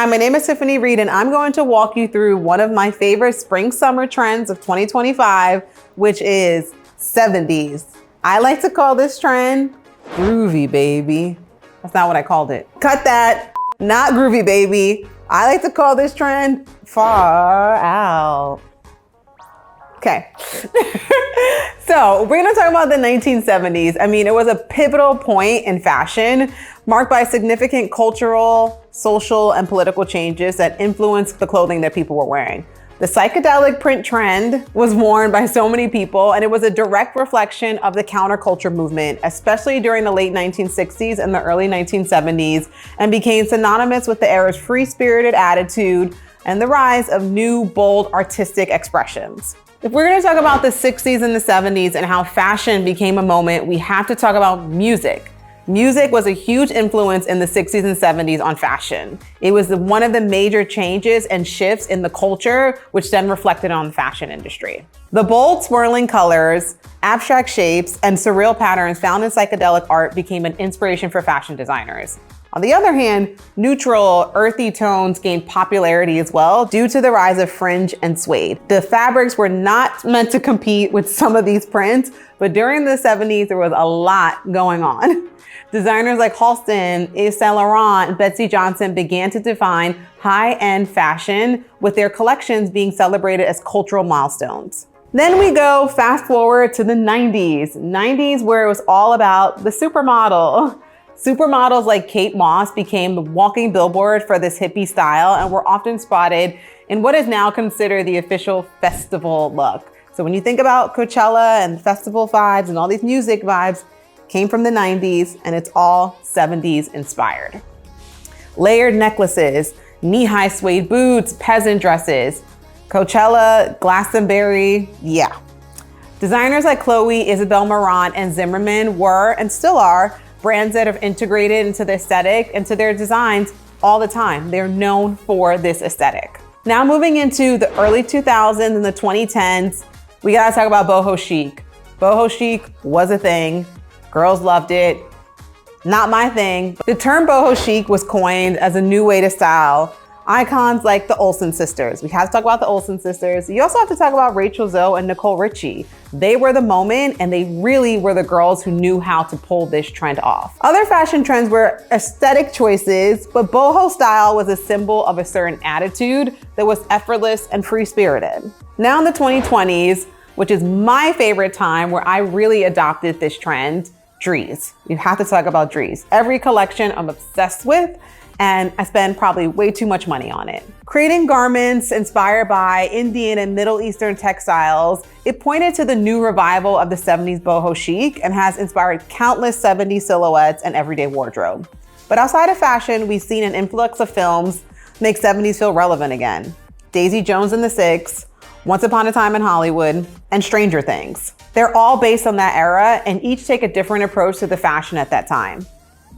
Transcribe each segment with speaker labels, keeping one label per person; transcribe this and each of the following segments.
Speaker 1: my name is Tiffany Reid, and I'm going to walk you through one of my favorite spring-summer trends of 2025, which is 70s. I like to call this trend groovy, baby. That's not what I called it. Cut that. Not groovy, baby. I like to call this trend far out. Okay. So we're going to talk about the 1970s. I mean, it was a pivotal point in fashion, marked by significant cultural, social, and political changes that influenced the clothing that people were wearing. The psychedelic print trend was worn by so many people, and it was a direct reflection of the counterculture movement, especially during the late 1960s and the early 1970s, and became synonymous with the era's free-spirited attitude and the rise of new, bold, artistic expressions. If we're going to talk about the 60s and the 70s and how fashion became a moment, we have to talk about music. Music was a huge influence in the 60s and 70s on fashion. It was one of the major changes and shifts in the culture, which then reflected on the fashion industry. The bold, swirling colors, abstract shapes, and surreal patterns found in psychedelic art became an inspiration for fashion designers. On the other hand, neutral, earthy tones gained popularity as well due to the rise of fringe and suede. The fabrics were not meant to compete with some of these prints, but during the 70s, there was a lot going on. Designers like Halston, Yves Saint Laurent, and Betsey Johnson began to define high-end fashion, with their collections being celebrated as cultural milestones. Then we go fast forward to the 90s, where it was all about the supermodel. Supermodels like Kate Moss became the walking billboard for this hippie style and were often spotted in what is now considered the official festival look. So when you think about Coachella and festival vibes and all these music vibes, came from the 90s, and it's all 70s inspired. Layered necklaces, knee-high suede boots, peasant dresses, Coachella, Glastonbury, yeah. Designers like Chloe, Isabel Marant, and Zimmerman were, and still are, brands that have integrated into the aesthetic, into their designs all the time. They're known for this aesthetic. Now moving into the early 2000s and the 2010s, we gotta talk about boho chic. Boho chic was a thing. Girls loved it. Not my thing. The term boho chic was coined as a new way to style icons like the Olsen sisters. We have to talk about the Olsen sisters. You also have to talk about Rachel Zoe and Nicole Richie. They were the moment, and they really were the girls who knew how to pull this trend off. Other fashion trends were aesthetic choices, but boho style was a symbol of a certain attitude that was effortless and free-spirited. Now in the 2020s, which is my favorite time where I really adopted this trend, Drees. You have to talk about Drees. Every collection I'm obsessed with, and I spend probably way too much money on it. Creating garments inspired by Indian and Middle Eastern textiles, it pointed to the new revival of the 70s boho chic and has inspired countless 70s silhouettes and everyday wardrobe. But outside of fashion, we've seen an influx of films make 70s feel relevant again. Daisy Jones and the Six, Once Upon a Time in Hollywood, and Stranger Things. They're all based on that era and each take a different approach to the fashion at that time.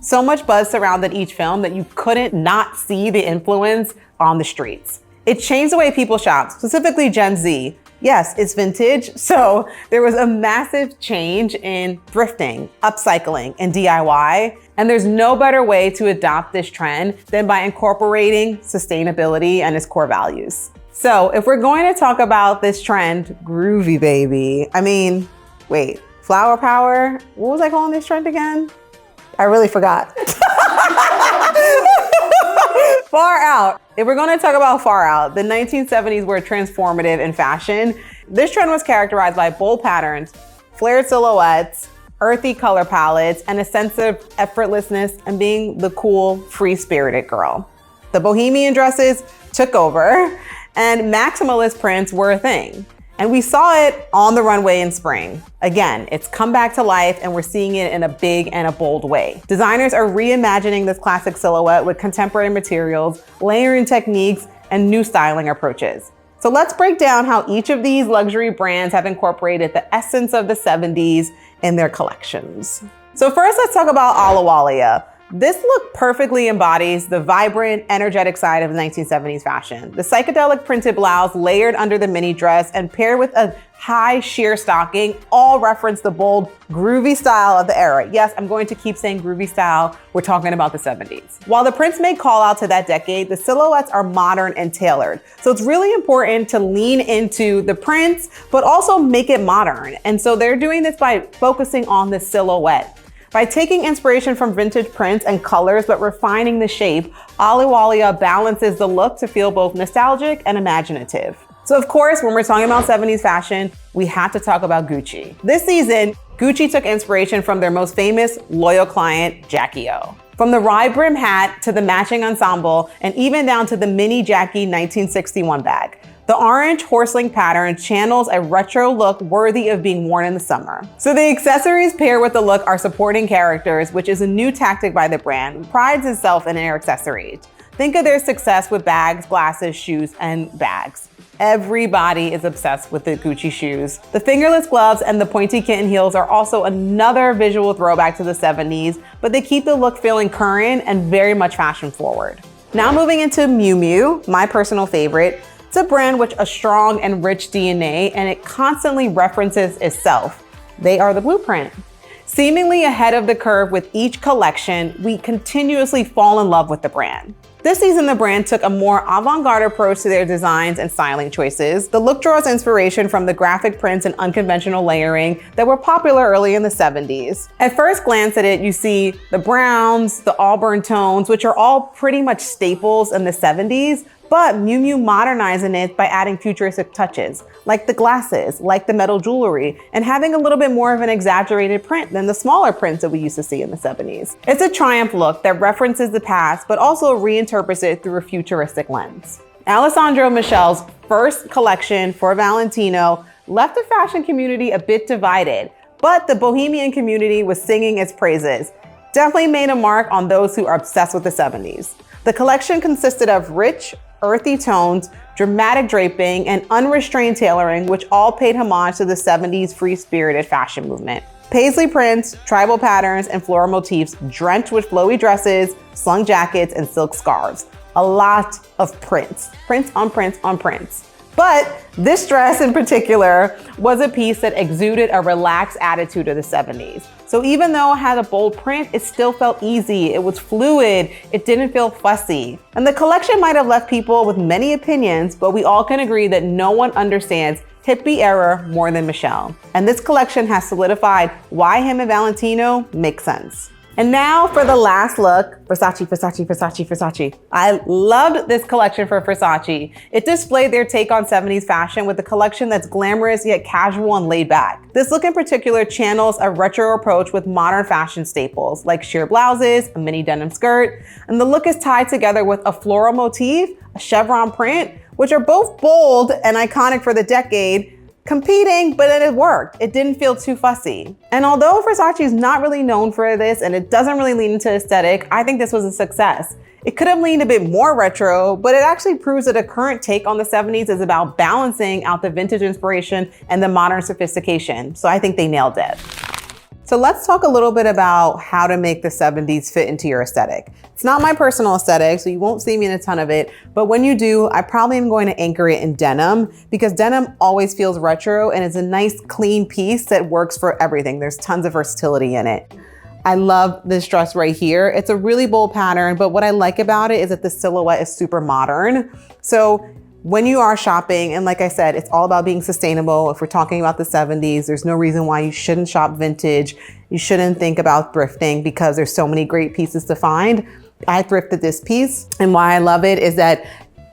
Speaker 1: So much buzz surrounded each film that you couldn't not see the influence on the streets. It changed the way people shop, specifically Gen Z. Yes, it's vintage, so there was a massive change in thrifting, upcycling, and DIY, and there's no better way to adopt this trend than by incorporating sustainability and its core values. So if we're going to talk about this trend, groovy baby, wait, flower power? What was I calling this trend again? I really forgot. Far out. If we're going to talk about far out, the 1970s were transformative in fashion. This trend was characterized by bold patterns, flared silhouettes, earthy color palettes, and a sense of effortlessness and being the cool, free-spirited girl. The bohemian dresses took over, and maximalist prints were a thing. And we saw it on the runway in spring. Again, it's come back to life, and we're seeing it in a big and a bold way. Designers are reimagining this classic silhouette with contemporary materials, layering techniques, and new styling approaches. So let's break down how each of these luxury brands have incorporated the essence of the 70s in their collections. So first, let's talk about Ahluwalia. This look perfectly embodies the vibrant, energetic side of 1970s fashion. The psychedelic printed blouse layered under the mini dress and paired with a high sheer stocking all reference the bold, groovy style of the era. Yes, I'm going to keep saying groovy style. We're talking about the 70s. While the prints may call out to that decade, the silhouettes are modern and tailored. So it's really important to lean into the prints, but also make it modern. And so they're doing this by focusing on the silhouette. By taking inspiration from vintage prints and colors, but refining the shape, Ahluwalia balances the look to feel both nostalgic and imaginative. So of course, when we're talking about 70s fashion, we have to talk about Gucci. This season, Gucci took inspiration from their most famous loyal client, Jackie O. From the ride brim hat to the matching ensemble, and even down to the mini Jackie 1961 bag. The orange horse-link pattern channels a retro look worthy of being worn in the summer. So the accessories paired with the look are supporting characters, which is a new tactic by the brand, which prides itself in their accessories. Think of their success with bags, glasses, shoes, and bags. Everybody is obsessed with the Gucci shoes. The fingerless gloves and the pointy kitten heels are also another visual throwback to the 70s, but they keep the look feeling current and very much fashion forward. Now moving into Miu Miu, my personal favorite. It's a brand with a strong and rich DNA, and it constantly references itself. They are the blueprint. Seemingly ahead of the curve with each collection, we continuously fall in love with the brand. This season, the brand took a more avant-garde approach to their designs and styling choices. The look draws inspiration from the graphic prints and unconventional layering that were popular early in the 70s. At first glance at it, you see the browns, the auburn tones, which are all pretty much staples in the 70s, but Miu Miu modernizing it by adding futuristic touches, like the glasses, like the metal jewelry, and having a little bit more of an exaggerated print than the smaller prints that we used to see in the 70s. It's a triumph look that references the past, but also reinterprets it through a futuristic lens. Alessandro Michel's first collection for Valentino left the fashion community a bit divided, but the bohemian community was singing its praises. Definitely made a mark on those who are obsessed with the 70s. The collection consisted of rich, earthy tones, dramatic draping, and unrestrained tailoring, which all paid homage to the 70s free-spirited fashion movement. Paisley prints, tribal patterns, and floral motifs drenched with flowy dresses, slung jackets, and silk scarves. A lot of prints. Prints on prints on prints. But this dress in particular was a piece that exuded a relaxed attitude of the 70s. So even though it had a bold print, it still felt easy. It was fluid. It didn't feel fussy. And the collection might have left people with many opinions, but we all can agree that no one understands hippie era more than Michel. And this collection has solidified why him and Valentino make sense. And now for the last look, Versace, Versace, Versace, Versace. I loved this collection for Versace. It displayed their take on 70s fashion with a collection that's glamorous yet casual and laid back. This look in particular channels a retro approach with modern fashion staples like sheer blouses, a mini denim skirt, and the look is tied together with a floral motif, a chevron print, which are both bold and iconic for the decade, competing, but it worked. It didn't feel too fussy. And although Versace is not really known for this and it doesn't really lean into aesthetic, I think this was a success. It could have leaned a bit more retro, but it actually proves that a current take on the 70s is about balancing out the vintage inspiration and the modern sophistication. So I think they nailed it. So let's talk a little bit about how to make the 70s fit into your aesthetic. It's not my personal aesthetic, so you won't see me in a ton of it, but when you do, I probably am going to anchor it in denim because denim always feels retro and it's a nice clean piece that works for everything. There's tons of versatility in it. I love this dress right here. It's a really bold pattern, but what I like about it is that the silhouette is super modern. So when you are shopping, and like I said, it's all about being sustainable. If we're talking about the 70s, there's no reason why you shouldn't shop vintage. You shouldn't think about thrifting because there's so many great pieces to find. I thrifted this piece, and why I love it is that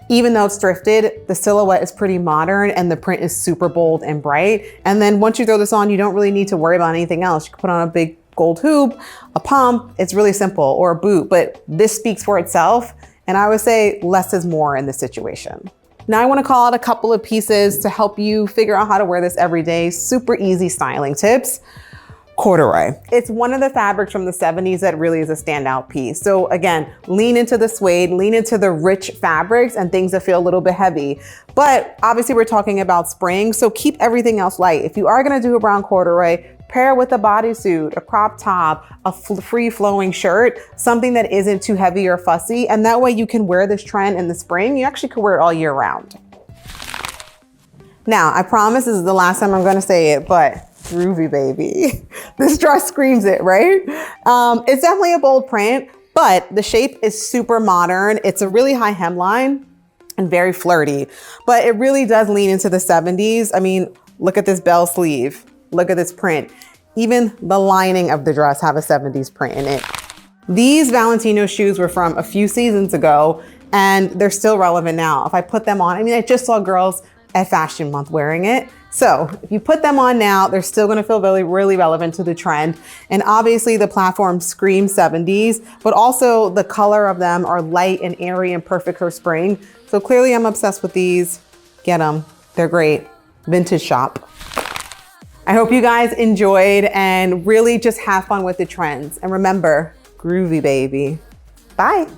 Speaker 1: even though it's thrifted, the silhouette is pretty modern and the print is super bold and bright. And then once you throw this on, you don't really need to worry about anything else. You can put on a big gold hoop, a pump, it's really simple, or a boot, but this speaks for itself. And I would say less is more in this situation. Now I want to call out a couple of pieces to help you figure out how to wear this every day. Super easy styling tips. Corduroy. It's one of the fabrics from the 70s that really is a standout piece. So again, lean into the suede, lean into the rich fabrics and things that feel a little bit heavy. But obviously we're talking about spring, so keep everything else light. If you are gonna do a brown corduroy, Pair it with a bodysuit, a crop top, a free-flowing shirt, something that isn't too heavy or fussy. And that way you can wear this trend in the spring. You actually could wear it all year round. Now, I promise this is the last time I'm gonna say it, but groovy, baby. This dress screams it, right? It's definitely a bold print, but the shape is super modern. It's a really high hemline and very flirty, but it really does lean into the 70s. I mean, look at this bell sleeve. Look at this print. Even the lining of the dress have a 70s print in it. These Valentino shoes were from a few seasons ago, and they're still relevant now. If I put them on, I mean, I just saw girls at Fashion Month wearing it. So if you put them on now, they're still gonna feel really relevant to the trend. And obviously the platform screams 70s, but also the color of them are light and airy and perfect for spring. So clearly I'm obsessed with these. Get them, they're great. Vintage shop. I hope you guys enjoyed and really just have fun with the trends. And remember, groovy, baby. Bye.